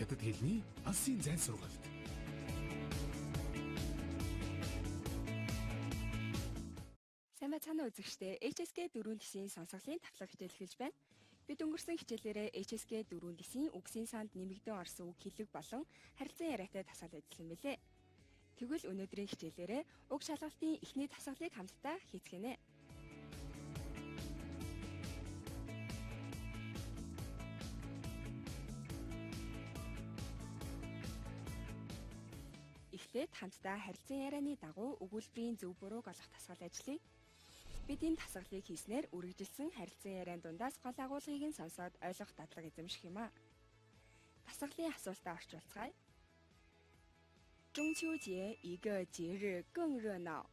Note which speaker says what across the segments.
Speaker 1: Хятад хэлний алсын зайн сургалт.
Speaker 2: Сайн байцгаана уу үзэгчдээ. HSK 4 дэсийн сонсголын тавтлага хичээл эхэлж байна. Бид өнгөрсөн хичээлээрээ HSK 4 дэсийн үгсийн санд нэмэгдэн орсон үг хэллэг болон харилцан яриатай тасгал ажилласан билээ. Тэгвэл өнөөдрийн хичээлээрээ уг шалгалтын эхний тасгалыг хамтдаа хийцгэнэ. Эхлээд хамтдаа харилцан ярианы дагуу өгүүлбэрийн зөв бурууг олох тасгал ажлыг бид энэ тасгалыг хийснээр үргэлжилсэн харилцан яриан дундаас гол агуулгыг нь сонсоод ойлгох дадлага эзэмших юм а. Тасгалын асуултаа орчуулцгаая. 中秋节一个节日更热闹.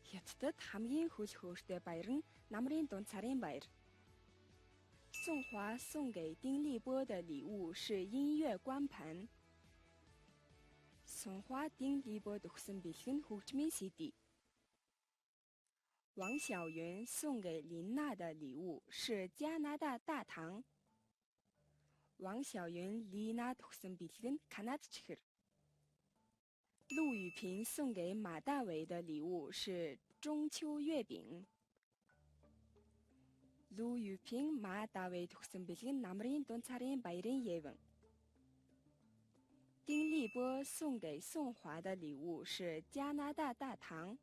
Speaker 2: Хятадд хамгийн хөл хөөртэй баяр нь намрын дунд сарын баяр. 宋华送给丁立波的礼物是音乐光盘. Сонхва Дин Либод өгсөн бэлэг нь хөгжмийн CD. 王小云送给林娜的礼物是加拿大大糖. 王小云 Лина өгсөн бэлэг нь Канад чихэр. 陆雨萍送给马大为的礼物是中秋月饼. 陆雨萍 马大为өгсөн бэлэг нь намрын дунд сарын баярын 예분. 丁立波送给宋华的礼物是加拿大大糖.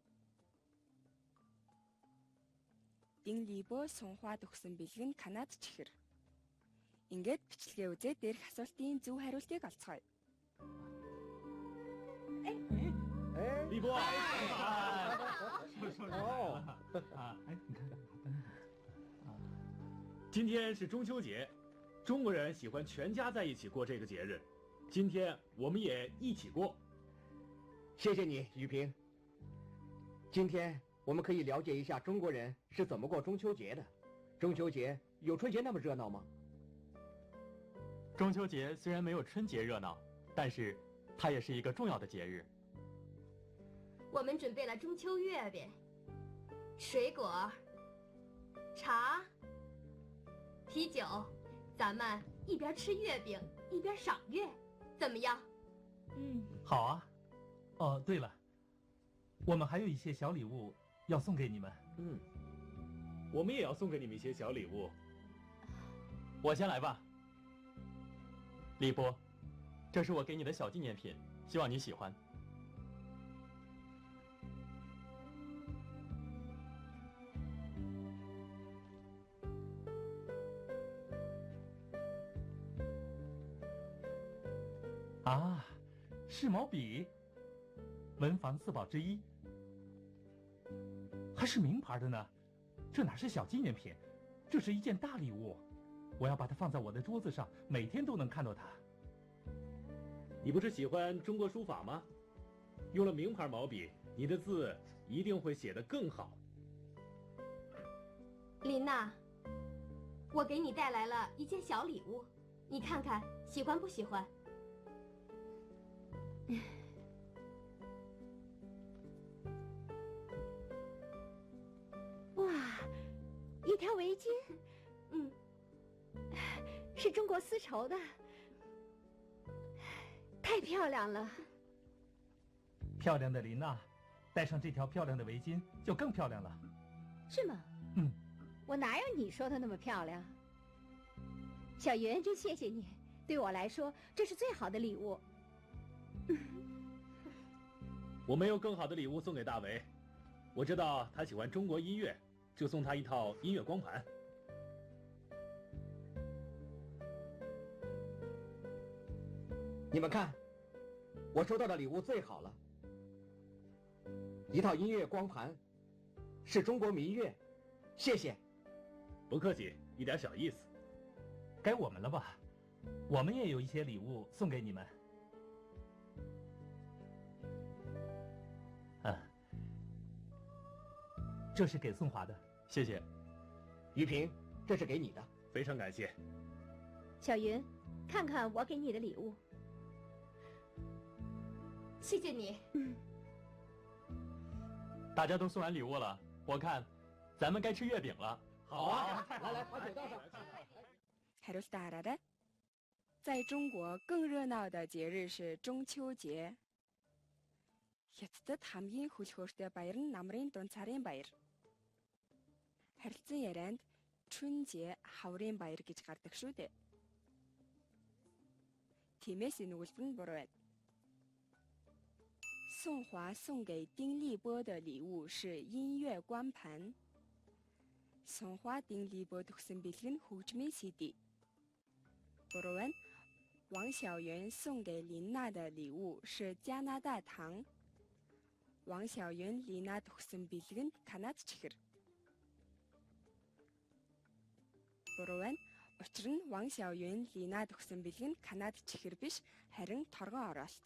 Speaker 2: 丁立波 Сонхвад өгсөн бэлэг нь Канад чихэр. Ингээд бичлэгээ үзээд дээрх асуултын зөв хариултыг олцгоё.
Speaker 3: 立波，今天是中秋节，中国人喜欢全家在一起过这个节日。今天我们也一起过。
Speaker 4: 谢谢你，雨萍。今天我们可以了解一下中国人是怎么过中秋节的。中秋节有春节那么热闹吗？
Speaker 5: 中秋节虽然没有春节热闹，但是它也是一个重要的节日。
Speaker 6: 我们准备了中秋月饼、水果、茶、啤酒，咱们一边吃月饼一边赏月，怎么样？
Speaker 7: 好啊。哦，对了，我们还有一些小礼物要送给你们。
Speaker 3: 我们也要送给你们一些小礼物。
Speaker 5: 我先来吧。立波，这是我给你的小纪念品，希望你喜欢。
Speaker 7: 啊，是毛笔，文房四宝之一，还是名牌的呢。这哪是小纪念品，这是一件大礼物。我要把它放在我的桌子上，每天都能看到它。
Speaker 3: 你不是喜欢中国书法吗？用了名牌毛笔，你的字一定会写得更好。
Speaker 6: 琳娜，我给你带来了一件小礼物，你看看喜欢不喜欢？
Speaker 8: 哇，一条围巾，是中国丝绸的，太漂亮了。
Speaker 7: 漂亮的琳娜，戴上这条漂亮的围巾就更漂亮了。
Speaker 8: 是吗？我哪有你说的那么漂亮？小云，真谢谢你，对我来说这是最好的礼物。
Speaker 3: 我没有更好的礼物送给大为，我知道他喜欢中国音乐，就送他一套音乐光盘。
Speaker 4: 你们看，我收到的礼物最好了，一套音乐光盘，是中国民乐，谢谢。
Speaker 3: 不客气，一点小意思。
Speaker 7: 该我们了吧？我们也有一些礼物送给你们。这是给宋华的，
Speaker 5: 谢谢。
Speaker 4: 雨萍，这是给你的，
Speaker 3: 非常感谢。
Speaker 8: 小云，看看我给你的礼物。
Speaker 6: 谢谢你。
Speaker 5: 大家都送完礼物了，我看咱们该吃月饼了。
Speaker 3: 好啊，
Speaker 4: 来，把酒倒上。
Speaker 2: 하루스타 알아라? 在中国更热闹的节日是中秋节. Хятадд хамгийн хөлхөөртэй баяр нь намрын дунд сарын баяр. Харилцан ярианд Чүнжээ хаврын баяр гэж гардаг шүү дээ. Тиймээс энэ өгүүлбэр нь буруу байна. 宋华送给丁立波的礼物是音乐光盘. Сонхва丁立波төгсөн бэлэг нь хөгжмийн CD. Буруу байна. 王小源送给林娜的礼物是加拿大糖. 王小源Лина төгсөн бэлэг нь Канад чихэр. Буруу байна. Учир нь Ван Xiaoyun Лина төгсөн бэлэг нь Канад чихэр биш, харин торгон оролт.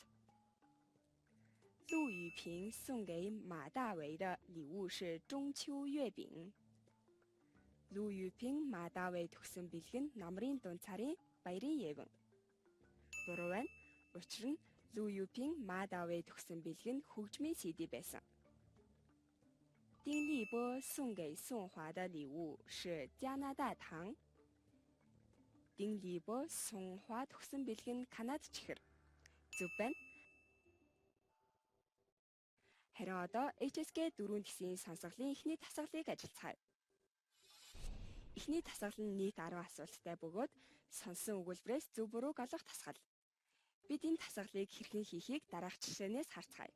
Speaker 2: 陆羽平送给马大为的礼物是中秋月饼. 陆羽平马大为төгсөн бэлэг нь намрын дунд сарын баярын яван. Буруу байна. Учир нь Лу Юпин Мадавэ төгсөн бэлэг нь хөгжмийн CD байсан. 丁立波送给宋华的礼物是加拿大糖. 丁立波Сонхва төгсөн бэлэг нь Канад чихэр. Зөв байна. Харин одоо HSK 4 гэсэн сонсголын эхний тасгалыг ажилцгаая. Эхний тасгал нь нийт 10 асуулттай бөгөөд сонссон өгүүлбэрээс зөв бурууг олох тасгал. Бид энэ тасгалыг хэрхэн хийхийг дараах жишээнээс харцгаая.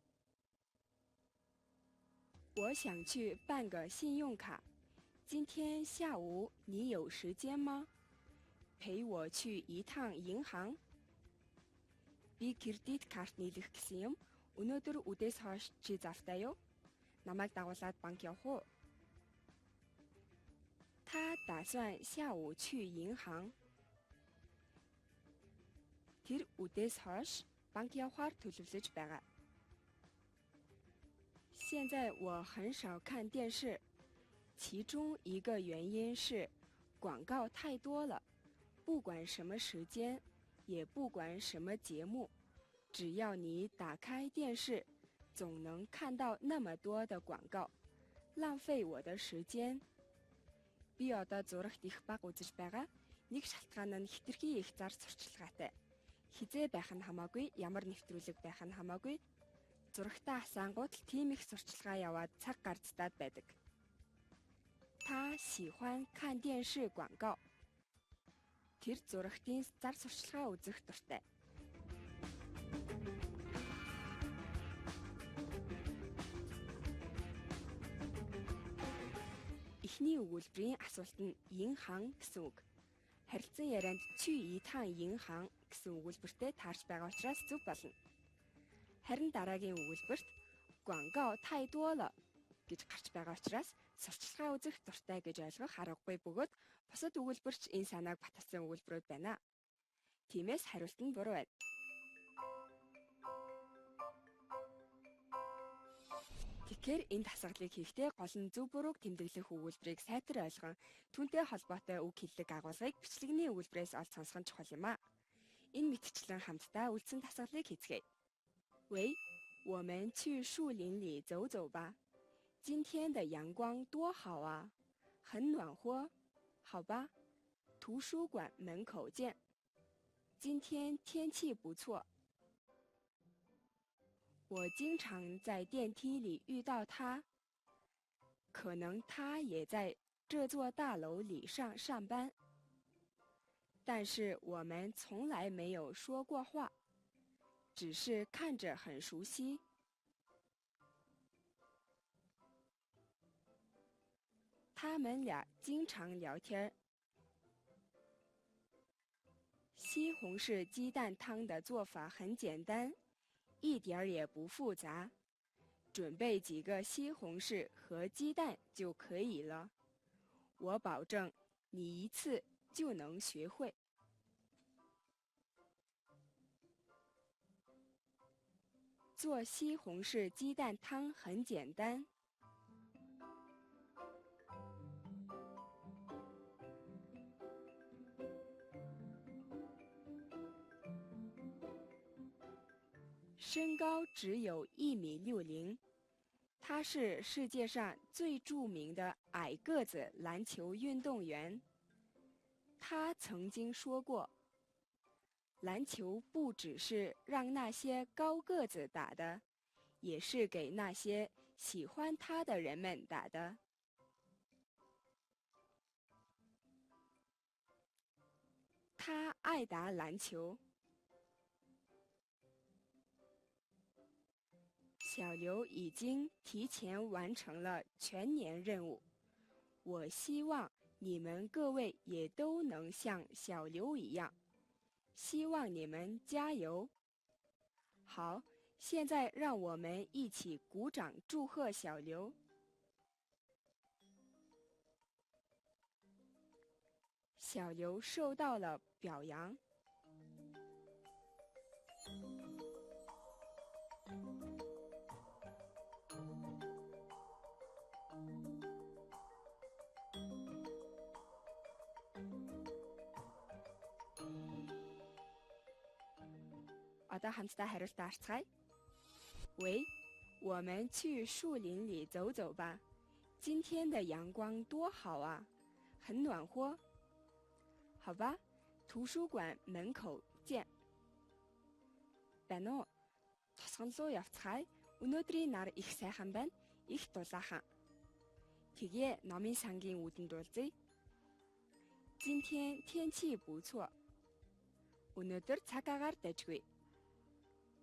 Speaker 2: 我想去办个信用卡，今天下午你有时间吗？陪我去一趟银行. Би кредит карт нийлэх гэсэн юм. Өнөөдөр үдээс хойш чи завтай юу? Намайг дагуулад банк явах уу? 他打算下午去银行. Тэр үдээс хойш банк явахаар төлөвлөж байгаа. 现在我很少看电视，其中一个原因是广告太多了，不管什么时间，也不管什么节目，只要你打开电视，总能看到那么多的广告，浪费我的时间. Би одоо зурагт их баг үзэж байгаа. Нэг шалтгаан нь хитрхи их зар сурчлагаатай. Хизээ байх нь хамаагүй, ямар нэвтрүүлэг байх нь хамаагүй. Зурагтаа асаангууд л тийм их сурчлагаа яваад цаг гарцдаад байдаг. 他喜欢看电视广告. Тэр зурагтын зар сурчлагаа үзэх дуртай. Эхний өгүүлбэрийн асуулт нь Инхан гэсэн үг. Харилцан ярианд чи итан Инхан гэсэн өгүүлбэртэй таарч байгаа учраас зөв болно. Харин дараагийн өгүүлбэрт 广告太多了 гэж гарч байгаа учраас сурчлагаа үзэх дуртай гэж ойлгох аргагүй бөгөөд бусад өгүүлбэрч энэ санааг баталсан өгүүлбэрүүд байна. Тиймээс хариулт нь буруу байна. Тэгэхээр энэ дасгалыг хийхдээ гол нь зөв бурууг тэмдэглэх өгүүлбэрийг сайтар ойлгон түүнтэй холбоотой үг хэллэг агуулгыг бичлэгний өгүүлбэрээс олж сонсох нь чухал юм а. Энэ мэтчлэн хамтдаа үлдсэн дасгалыг хийцгээе. 喂，我们去树林里走走吧。今天的阳光多好啊，很暖和。好吧，图书馆门口见。今天天气不错。我经常在电梯里遇到他，可能他也在这座大楼里上班，但是我们从来没有说过话，只是看着很熟悉。他们俩经常聊天。西红柿鸡蛋汤的做法很简单，一点儿也不复杂，准备几个西红柿和鸡蛋就可以了。我保证你一次就能学会。做西红柿鸡蛋汤很简单。身高只有1.60米，他是世界上最著名的矮个子篮球运动员。他曾经说过：“篮球不只是让那些高个子打的，也是给那些喜欢他的人们打的。他爱打篮球。小刘已经提前完成了全年任务，我希望你们各位也都能像小刘一样，希望你们加油。好，现在让我们一起鼓掌祝贺小刘。小刘受到了表扬。Одоо хамтдаа хариултаа харцгаая. 喂，我们去树林里走走吧。今天的阳光多好啊，很暖和。好吧，图书馆门口见。Байна уу? Тосгон руу явцгаая. Өнөөдрийн нар их сайхан байна. Их дулаахан. Тэгээ номын сангийн үүдэнд уулзъя. 今天天气不错. Өнөөдөр цаг агаар дажгүй.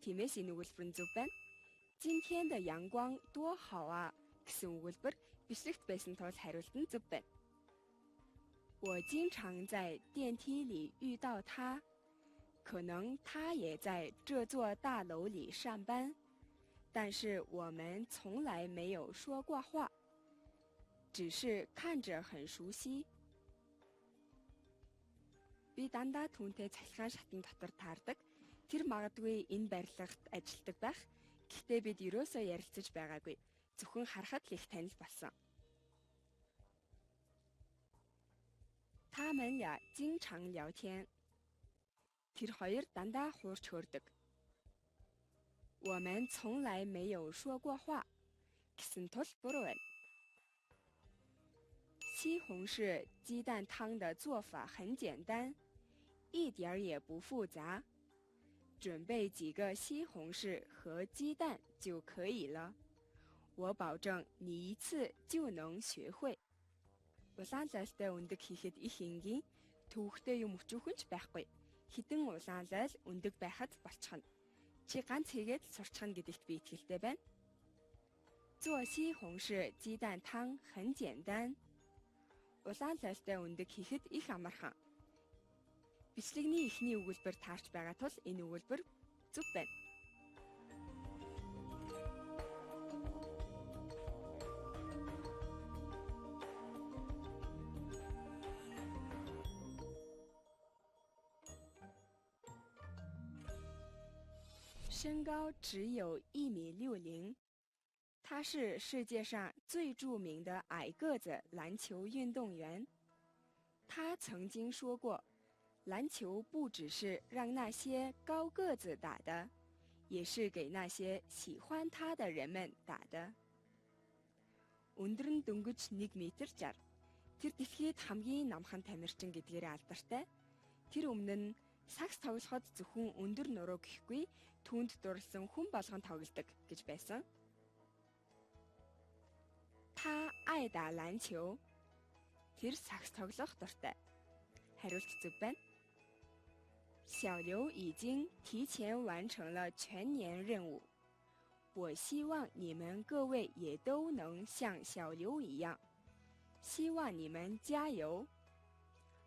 Speaker 2: Тиймээс энэ өгүүлбэр нь зөв байна. 今天的阳光多好啊гэсэн өгүүлбэр бичлэгт байсан тул хариулт нь зөв байна. 我经常在电梯里遇到他，可能他也在这座大楼里上班，但是我们从来没有说过话，只是看着很熟悉。Би дандаа түүнтэй цахилгаан шатны дотор таардаг. Тэр магадгүй энэ барилгад ажилладаг байх. Гэхдээ бид ерөөсөө ярилцаж байгаагүй. Зөвхөн харахад л их танил болсон. 他们俩经常聊天. Тэр хоёр дандаа хуурч хөөрдөг. 我们从来没有说过话гэсэн тул буруу байна. 西红柿鸡蛋汤的做法很简单，一点儿也不复杂。准备几个西红柿和鸡蛋就可以了。我保证你一次就能学会. Улаан зайлтай өндөг хийхэд их энгийн, төвөгтэй юм өчүүхэн ч байхгүй. Хідэн улаан зайл өндөг байхад болчихно. Чи ганц хийгээд сурчихна гэдэгт би итгэлтэй байна. 做西红柿鸡蛋汤很简单. Улаан зайлтай өндөг хийхэд их амархан. Бичлэгний эхний өгүүлбэр таарч байгаа тул энэ өгүүлбэр зөв байна. 身高只有1.60米，他是世界上最著名的矮个子篮球运动员。他曾经说过，篮球不只是让那些高个子打的，也是给那些喜欢他的人们打的。Өндөр нь дөнгөж 1 метр 60. Тэр дэлхийд хамгийн намхан тамирчин гэдгээрээ алдартай. Тэр өмнө нь сакс тоглоход зөвхөн өндөр нуруу гэхгүй түүнд дурласан хүн болгон тоглодог гэж байсан. 他爱打篮球. Тэр сакс тоглох дуртай. Хариулт зөв байна. 小刘已经提前完成了全年任务。我希望你们各位也都能像小刘一样，希望你们加油。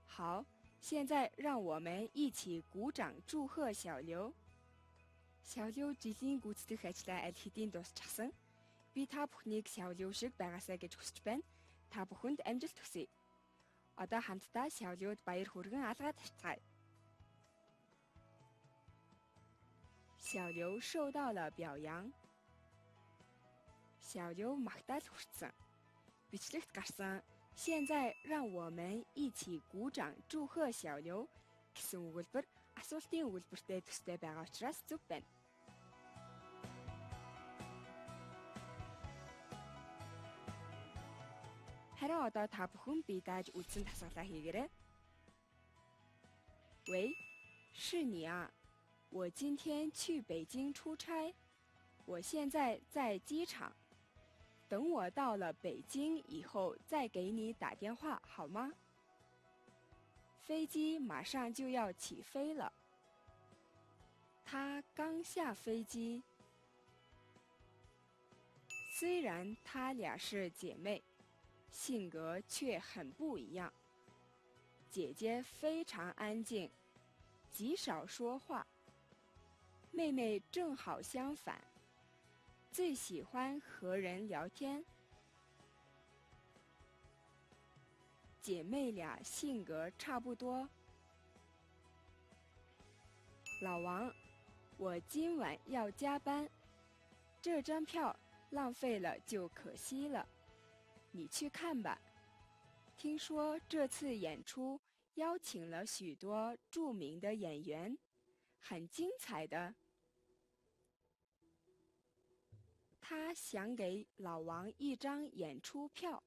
Speaker 2: 好，现在让我们一起鼓掌祝贺小刘。小刘жилийн гүйцэтгэх ажлаа аль хэдийн дуусчихсан. Би та бүхнийг Сяолиу шиг байгаасаа гэж хүсэж байна. Та бүхэнд амжилт хүсье. Одоо хамтдаа Сяолиуд баяр хүргэн алгаад тавьцгаая. 小刘受到了表扬. 小刘магтаал хүртсэн. Бичлэгт гарсан现在让我们一起鼓掌祝贺小刘гэсэн өгүүлбэр асуултын өгүүлбэртэй төстэй байгаа учраас зөв байна. Харин одоо та бүхэн бие дааж үлдсэн тасгалаа хийгээрэй. 喂，是你啊，我今天去北京出差，我现在在机场，等我到了北京以后再给你打电话好吗？飞机马上就要起飞了。他刚下飞机。虽然她俩是姐妹，性格却很不一样。姐姐非常安静，极少说话。妹妹正好相反，最喜欢和人聊天。姐妹俩性格差不多。老王，我今晚要加班，这张票浪费了就可惜了，你去看吧。听说这次演出邀请了许多著名的演员，很精彩的。他想给老王一张演出票。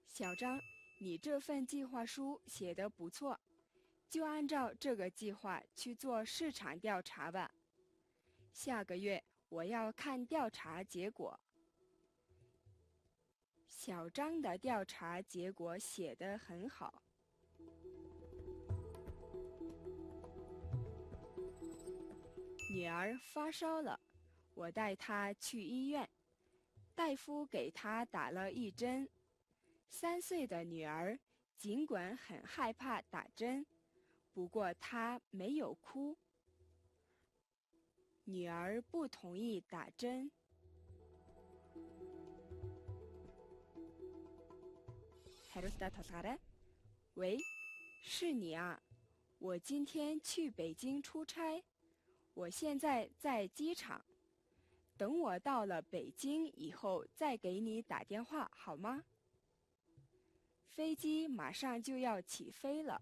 Speaker 2: 小张，你这份计划书写得不错，就按照这个计划去做市场调查吧。下个月我要看调查结果。小张的调查结果写得很好。女儿发烧了，我带她去医院，大夫给她打了一针。3岁的女儿尽管很害怕打针，不过她没有哭。女儿不同意打针。хариултаа тулгаарай. 喂，是你啊，我今天去北京出差，我现在在机场，等我到了北京以后再给你打电话好吗？飞机马上就要起飞了。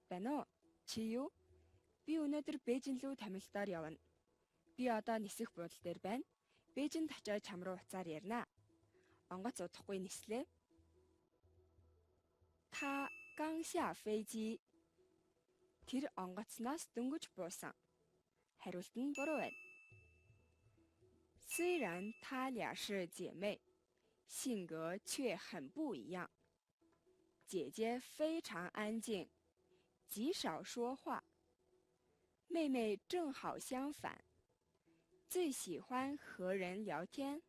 Speaker 2: Байна уу? Чи юу? Би өнөөдөр Бээжин рүү тамилтаар явна. Би одоо нисэх буудал дээр байна. Бээжинд очиод чам руу уцаар ярина. Онгоц удахгүй нислээ. 他刚下飞机. Тэр онгоцноос дөнгөж буусан. Хариулт нь буруу байна. 虽然她俩是姐妹，性格却很不一样。姐姐非常安静，极少说话。妹妹正好相反，最喜欢和人聊天。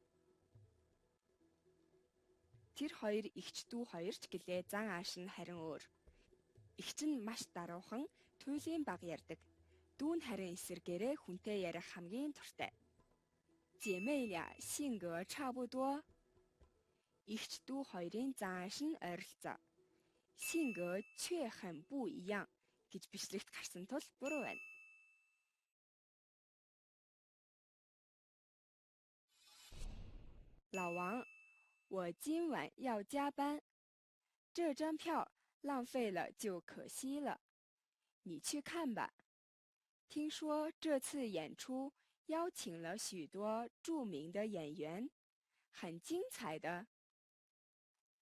Speaker 2: Тэр хоёр эгч дүү хоёрч гэлээ зан ааш нь харин өөр. Эгч нь маш даруухан, туйлын баг ярьдаг. Дүү нь харин эсэргээрээ хүнтэй ярих хамгийн туртай. 姐妹俩性格差不多。эгч дүү хоёрын зан ааш нь ойролцоо. 性格却很不一样гэж бичлэгт гарсан тул буруу байна. 老王，我今晚要加班，这张票浪费了就可惜了，你去看吧。听说这次演出邀请了许多著名的演员，很精彩的。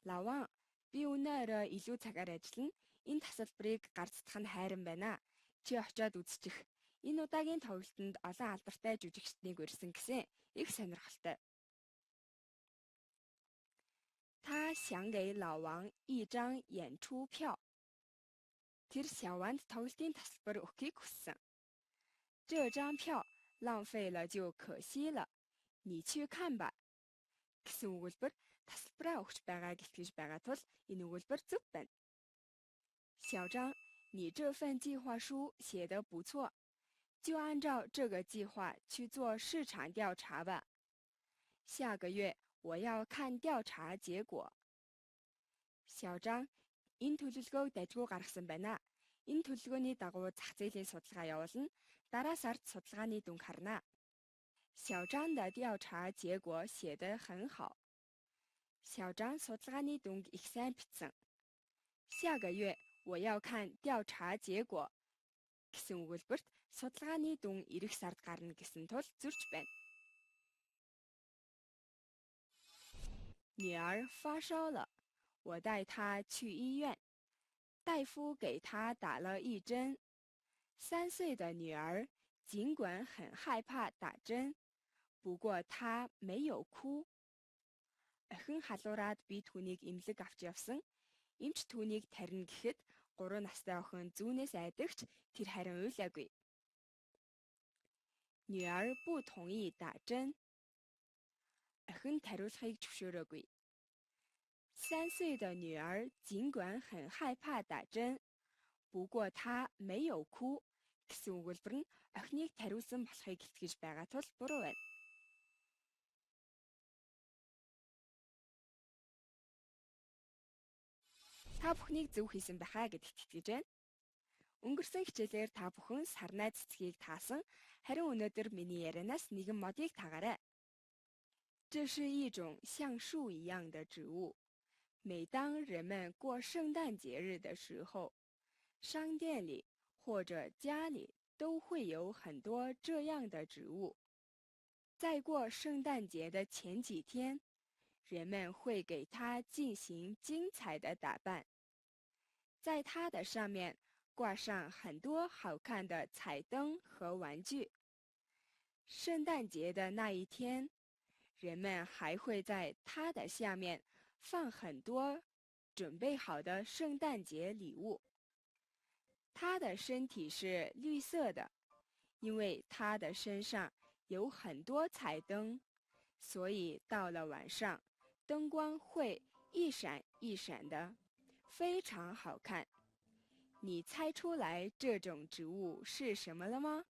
Speaker 2: 老王，би өнөөдөр илүү цагаар ажиллана. Энэ тасалбарыг гарцдах нь хайран байна. Чи очиод үзчих. Энэ удаагийн тоглолтод олон алдартай жүжигчдийг урьсан гэсэн их сонирхолтой. 他想给老王一张演出票. Тэр Сяванд тоглолтын тасалбар өгөхийг хүссэн. 这张票浪费了就可惜了. 你去看吧. гэсэн өгүүлбэр тасалбараа өгч байгаа гэлтгэж байгаа тул энэ өгүүлбэр зөв байна. 小张，你这份计划书写得不错，就按照这个计划去做市场调查吧。下个月我要看调查结果. 小张, энэ төлөвлөгөөг дайггүй гаргасан байна. Энэ төлөвлөгөөний дагуу зах зээлийн судалгаа явуулна. Дараа сард судалгааны дүнг харна. 小张的调查结果写得很好. 小张судалгааны дүнг их сайн бичсэн. 下个月我要看调查结果. гэсэн өгүүлбэрт судалгааны дүн эх сард гарна гэсэн тул зөрж байна. 女儿发烧了，我带她去医院，大夫给他打了一针。3岁的女儿尽管很害怕打针，不过她没有哭。Охин халуураад би түүнийг эмнэлэг авч явсан. Эмч түүнийг тарина гэхэд 3 настай охин зүүнээс айдагч тэр харин уйлаагүй. 女儿不同意打针。Охин тариулахыг зөвшөөрөөгүй. 3岁的女儿尽管很害怕打针，不过她没有哭гэсэн өгүүлбэр нь охиныг тариулсан болохыг илтгэж байгаа тул буруу байна. Та бүхнийг зөв хийсэн байхаа гэдэгт итгэж байна. Өнгөрсөн хичээлээр та бүхэн сарнай цэцгийг таасан, харин өнөөдөр миний ярианаас нэгэн модыг таагаарай. 这是一种像树一样的植物。每当人们过圣诞节日的时候，商店里或者家里都会有很多这样的植物。在过圣诞节的前几天，人们会给它进行精彩的打扮，在它的上面挂上很多好看的彩灯和玩具。圣诞节的那一天，人们还会在它的下面放很多准备好的圣诞节礼物。它的身体是绿色的，因为它的身上有很多彩灯，所以到了晚上，灯光会一闪一闪的，非常好看。你猜出来这种植物是什么了吗？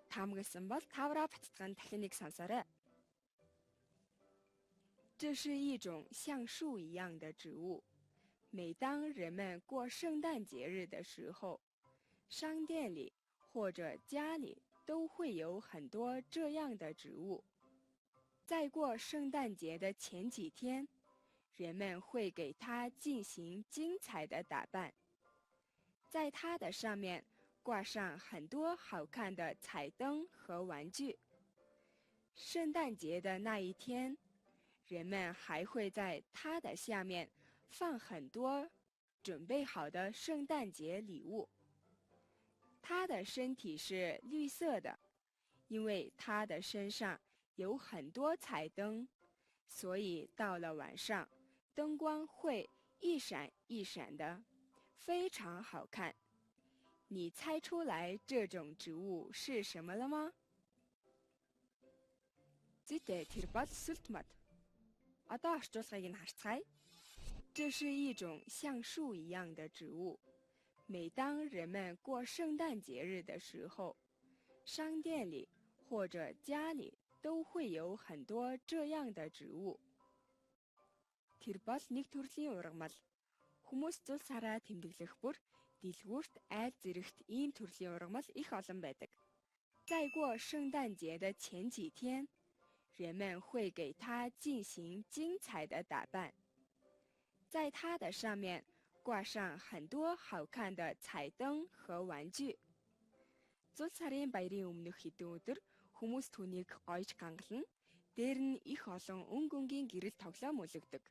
Speaker 2: таамагласан бол тавраа баттган дахин нэг сонсоорой. 这是一种像树一样的植物。每当人们过圣诞节日的时候，商店里或者家里都会有很多这样的植物。在过圣诞节的前几天，人们会给它进行精彩的打扮，在它的上面 挂上很多好看的彩灯和玩具。圣诞节的那一天，人们还会在它的下面放很多准备好的圣诞节礼物。它的身体是绿色的，因为它的身上有很多彩灯，所以到了晚上，灯光会一闪一闪的，非常好看。 你猜出来这种植物是什么了吗？ Зүйтэй тэр бол сүлт мод. Одоо орчуулгыг нь харцгаая. 这是一种像树一样的植物。每当人们过圣诞节日的时候，商店里或者家里都会有很多这样的植物。Тэр бол нэг төрлийн ургамал. Хүмүүс зул сараа тэмдэглэх бүр дэлгүүрт айл зэрэгт ийм төрлийн ургамал их олон байдаг. 在过圣诞节的前几天，人们会给它进行精彩的打扮，在它的上面挂上很多好看的彩灯和玩具。Зул сарын баярын өмнөх хэдэн өдөр хүмүүс түүнийг гойж гангална. Дээр нь их олон өнгө өнгийн гэрэл тоглоом үлгдэг.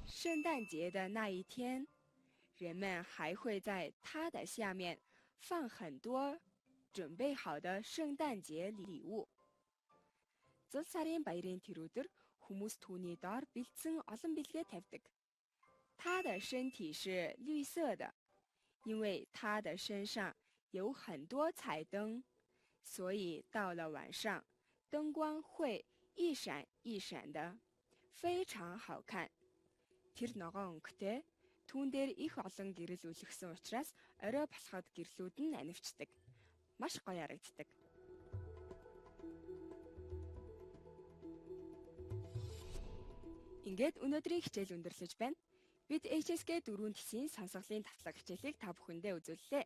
Speaker 2: 圣诞节的那一天，人们还会在它的下面放很多准备好的圣诞节礼物。Зул сарын баярын тэр өдөр хүмүүс түүний доор бэлдсэн олон бэлгээ тавьдаг. 它的身体是绿色的，因为它的身上有很多彩灯，所以到了晚上，灯光会一闪一闪的，非常好看。 Тэр ногоон өнгөтэй түүн дээр их олон гэрэл үлгсэн учраас орой болоход гэрлүүд нь анивчдаг. Маш гоё харагддаг. Ингээд өнөөдрийн хичээл өндөрлөж байна. Бид HSK 4 тисийн сонсголын тавтлага хичээлийг та бүхэндээ үзүүллээ.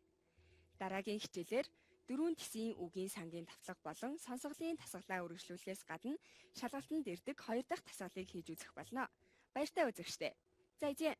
Speaker 2: Дараагийн хичээлээр 4 тисийн үгийн сангийн тавтлага болон сонсголын тасгалаа үргэлжлүүлэхээс гадна шалгалтанд ирдэг 2 дахь тасгалыг хийж үзэх болно. Баяртай үзэгчдээ. 再见。